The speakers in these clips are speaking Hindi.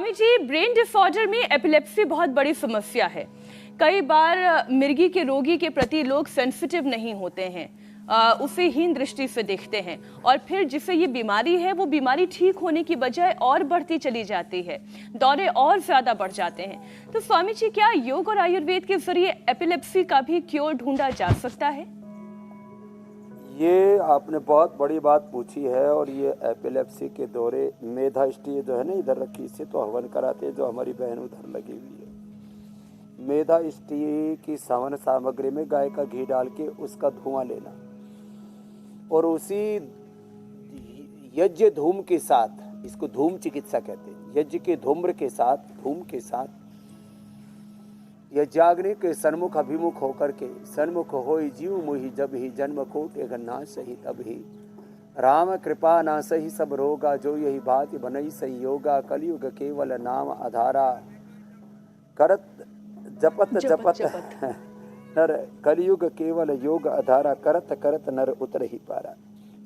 स्वामी जी, ब्रेन डिसऑर्डर में एपिलेप्सी बहुत बड़ी समस्या है। कई बार मिर्गी के रोगी के प्रति लोग सेंसिटिव नहीं होते हैं, उसे हीन दृष्टि से देखते हैं और फिर जिसे ये बीमारी है वो बीमारी ठीक होने की बजाय और बढ़ती चली जाती है, दौरे और ज्यादा बढ़ जाते हैं। तो स्वामी जी, क्या योग और आयुर्वेद के जरिए एपिलेप्सी का भी क्योर ढूंढा जा सकता है? ये आपने बहुत बड़ी बात पूछी है। और ये एपिलेप्सी के दौरे मेधाष्टि जो है ना, इधर रखी, इससे तो हवन कराते हैं, जो हमारी बहन उधर लगी हुई है। मेधाष्टि की हवन सामग्री में गाय का घी डाल के उसका धुआं लेना और उसी यज्ञ धूम के साथ, इसको धूम चिकित्सा कहते हैं, यज्ञ के धूम्र के साथ, धूम के साथ यज्ञाग्नि के सन्मुख अभिमुख होकर के, सन्मुख हो जीव मोहि जब ही जन्म कोट गन्ना सही तब ही, राम कृपा ना सही सब रोगा, जो यही बात बनई सही योगा, कलयुग केवल नाम आधारा, करत जपत जपत नर, कलयुग केवल योग आधारा, करत करत नर उतर ही पारा,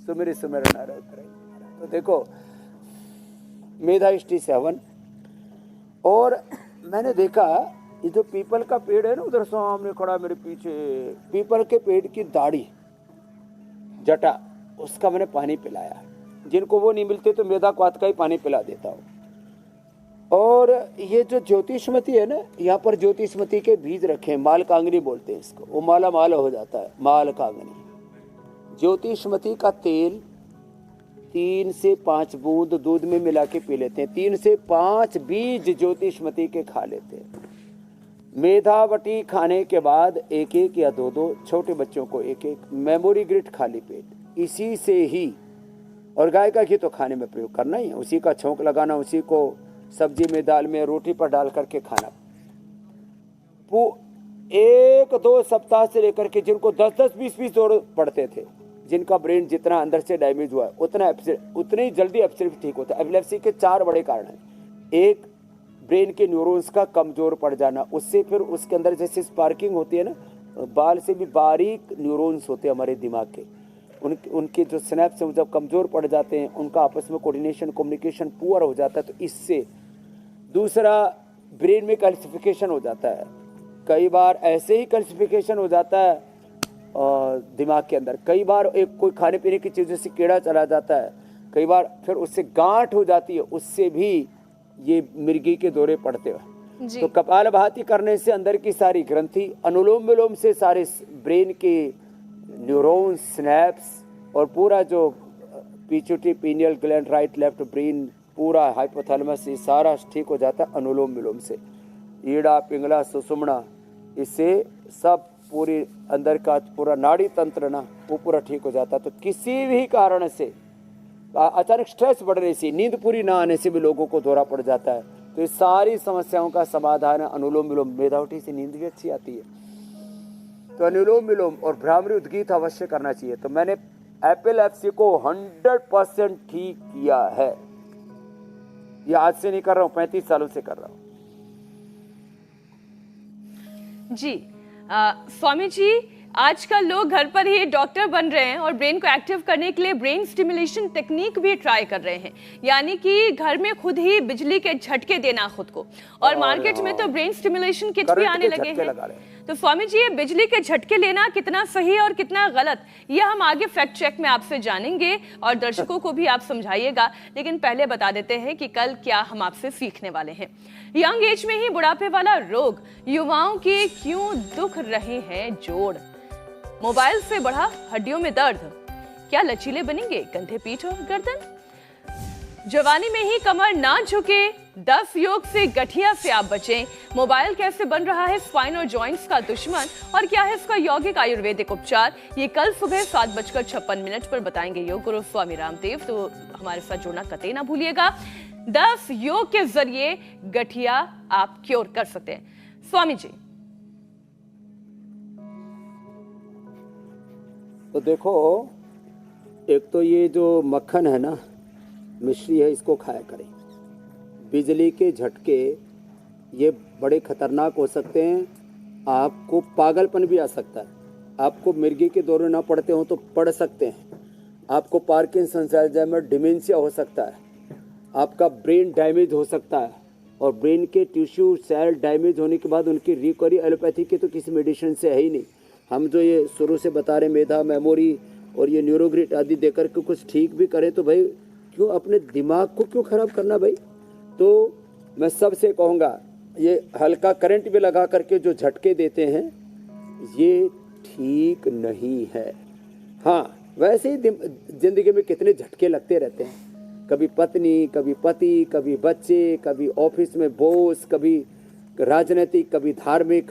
सुमिर सुमिर नर उतर ही पारा। तो देखो, मेधाष्टि से हवन। और मैंने देखा ये जो पीपल का पेड़ है ना, उधर सामने खड़ा मेरे पीछे, पीपल के पेड़ की दाढ़ी जटा, उसका मैंने पानी पिलाया। जिनको वो नहीं मिलते तो मेधा क्वाथ का ही पानी पिला देता हूँ। और ये जो ज्योतिषमती है ना, यहाँ पर ज्योतिषमती के बीज रखे हैं, माल कांगनी बोलते हैं इसको, वो माला माल हो जाता है, माल कांगनी। ज्योतिषमती का तेल 3 से 5 बूंद दूध में मिला के पी लेते हैं, 3 से 5 बीज ज्योतिषमती के खा लेते हैं। मेधावटी खाने के बाद 1-1 या 2-2, छोटे बच्चों को 1-1, मेमोरी ग्रिट खाली पेट, इसी से ही। और गाय का घी तो खाने में प्रयोग करना ही है, उसी का छोंक लगाना, उसी को सब्जी में, दाल में, रोटी पर डाल करके खाना। 1-2 सप्ताह से लेकर के जिनको 10-10, 20-20 दौर पड़ते थे, जिनका ब्रेन जितना अंदर से डैमेज हुआ है उतने ही जल्दी एपिलेप्सी ठीक होता है। एपिलेप्सी के 4 बड़े कारण हैं। एक, ब्रेन के न्यूरॉन्स का कमजोर पड़ जाना, उससे फिर उसके अंदर जैसे स्पार्किंग होती है ना, बाल से भी बारीक न्यूरॉन्स होते हैं हमारे दिमाग के, उनके जो सिनेप्स हैं जब कमजोर पड़ जाते हैं, उनका आपस में कोऑर्डिनेशन, कम्युनिकेशन पुअर हो जाता है। तो इससे दूसरा, ब्रेन में कैल्सिफिकेशन हो जाता है। कई बार ऐसे ही कैल्सिफिकेशन हो जाता है दिमाग के अंदर, कई बार एक कोई खाने पीने की चीज़ों से कीड़ा चला जाता है, कई बार फिर उससे गांठ हो जाती है, उससे भी ये मिर्गी के दौरे पड़ते हैं। तो कपालभाति करने से अंदर की सारी ग्रंथि, अनुलोम विलोम से सारे ब्रेन के न्यूरॉन्स, स्नैप्स और पूरा जो पीछूटी, pineal gland, right left brain, पूरा हाइपोथैलेमस, ये सारा ठीक हो जाता है अनुलोम विलोम से। ईड़ा, पिंगला, सुषुम्ना, इससे सब पूरी अंदर का पूरा नाड़ी तंत्र ना, वो पूरा ठीक हो जाता है। तो किसी भी कारण से अचानक स्ट्रेस बढ़ने से, नींद पूरी ना आने से भी लोगों को दौरा पड़ जाता है। तो इस सारी समस्याओं का समाधान है अनुलोम विलोम। मेधावटी से नींद भी अच्छी आती है, तो अनुलोम विलोम और भ्रामरी उद्गीत अवश्य करना चाहिए। तो मैंने एपिलेप्सी को 100% ठीक किया है। ये आज से नहीं कर रहा हूँ, 35 सालों से कर रहा हूँ जी। स्वामी जी, आजकल लोग घर पर ही डॉक्टर बन रहे हैं और ब्रेन को एक्टिव करने के लिए ब्रेन स्टिमुलेशन टेक्निक भी ट्राई कर रहे हैं, यानी कि घर में खुद ही बिजली के झटके देना खुद को। और मार्केट में तो ब्रेन स्टिमुलेशन किट भी आने लगे हैं। तो स्वामी जी, ये बिजली के झटके लेना कितना सही और कितना गलत, ये हम आगे फैक्ट चेक में आपसे जानेंगे और दर्शकों को भी आप समझाइएगा। लेकिन पहले बता देते हैं कि कल क्या हम आपसे सीखने वाले हैं। यंग एज में ही बुढ़ापे वाला रोग, युवाओं के क्यों दुख रहे हैं जोड़, मोबाइल से बढ़ा हड्डियों में दर्द, क्या लचीले बनेंगे कंधे, पीठ और गर्दन, जवानी में ही कमर ना झुके, 10 योग से गठिया से आप बचें, मोबाइल कैसे बन रहा है स्पाइन और जॉइंट्स का दुश्मन और क्या है इसका यौगिक आयुर्वेदिक उपचार, ये कल सुबह 7:56 पर बताएंगे योग गुरु स्वामी रामदेव। तो हमारे साथ जुड़ना कतई ना भूलिएगा। 10 योग के जरिए गठिया आप क्योर कर सकते हैं। स्वामी जी, तो देखो, एक तो ये जो मक्खन है ना, मिश्री है, इसको खाया करें। बिजली के झटके ये बड़े खतरनाक हो सकते हैं, आपको पागलपन भी आ सकता है, आपको मिर्गी के दौरे ना पड़ते हो तो पड़ सकते हैं, आपको पार्किंसंस, अल्जाइमर, डिमेंशिया हो सकता है, आपका ब्रेन डैमेज हो सकता है, और ब्रेन के टिश्यू सेल डैमेज होने के बाद उनकी रिकवरी एलोपैथी के तो किसी मेडिसिन से है ही नहीं। हम जो ये शुरू से बता रहे मेधा, मेमोरी और ये न्यूरोग्रिड आदि देकर के कुछ ठीक भी करें तो भाई क्यों अपने दिमाग को क्यों खराब करना भाई। तो मैं सबसे कहूँगा ये हल्का करंट भी लगा करके जो झटके देते हैं ये ठीक नहीं है। हाँ, वैसे ही जिंदगी में कितने झटके लगते रहते हैं, कभी पत्नी, कभी पति, कभी बच्चे, कभी ऑफिस में बॉस, कभी राजनीतिक, कभी धार्मिक,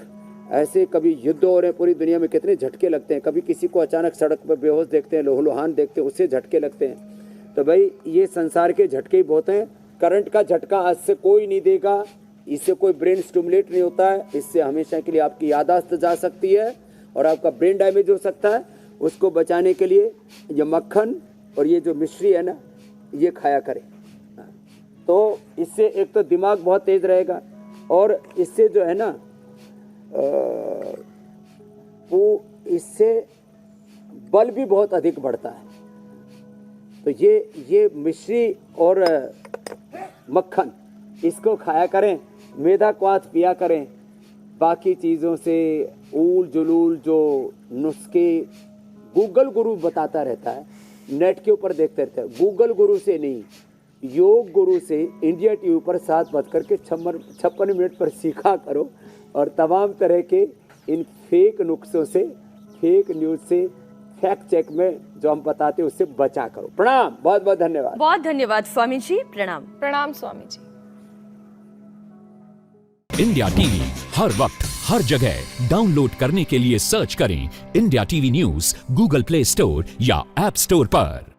ऐसे कभी युद्ध हो रहे हैं पूरी दुनिया में, कितने झटके लगते हैं। कभी किसी को अचानक सड़क पर बेहोश देखते हैं, लोहलुहान देखते हैं, उससे झटके लगते हैं। तो भाई ये संसार के झटके ही बहुत हैं। करंट का झटका आज से कोई नहीं देगा, इससे कोई ब्रेन स्टिमुलेट नहीं होता है, इससे हमेशा के लिए आपकी याददाश्त जा सकती है और आपका ब्रेन डैमेज हो सकता है। उसको बचाने के लिए ये मक्खन और ये जो मिश्री है ना, ये खाया करें। तो इससे एक तो दिमाग बहुत तेज रहेगा और इससे जो है ना वो इससे बल भी बहुत अधिक बढ़ता है। तो ये मिश्री और मक्खन इसको खाया करें, मेधा क्वाथ पिया करें। बाकी चीज़ों से ऊल जुलूल जो नुस्खे गूगल गुरु बताता रहता है, नेट के ऊपर देखते रहते हैं, गूगल गुरु से नहीं, योग गुरु से इंडिया टीवी पर 7:56 मिनट पर सीखा करो और तमाम तरह के इन फेक नुस्खों से, फेक न्यूज़ से, फैक्ट चेक में जो हम बताते हैं उससे बचा करो। प्रणाम, बहुत बहुत धन्यवाद। बहुत धन्यवाद स्वामी जी, प्रणाम। प्रणाम स्वामी जी। इंडिया टीवी हर वक्त हर जगह डाउनलोड करने के लिए सर्च करें India TV news Google play store या ऐप स्टोर पर।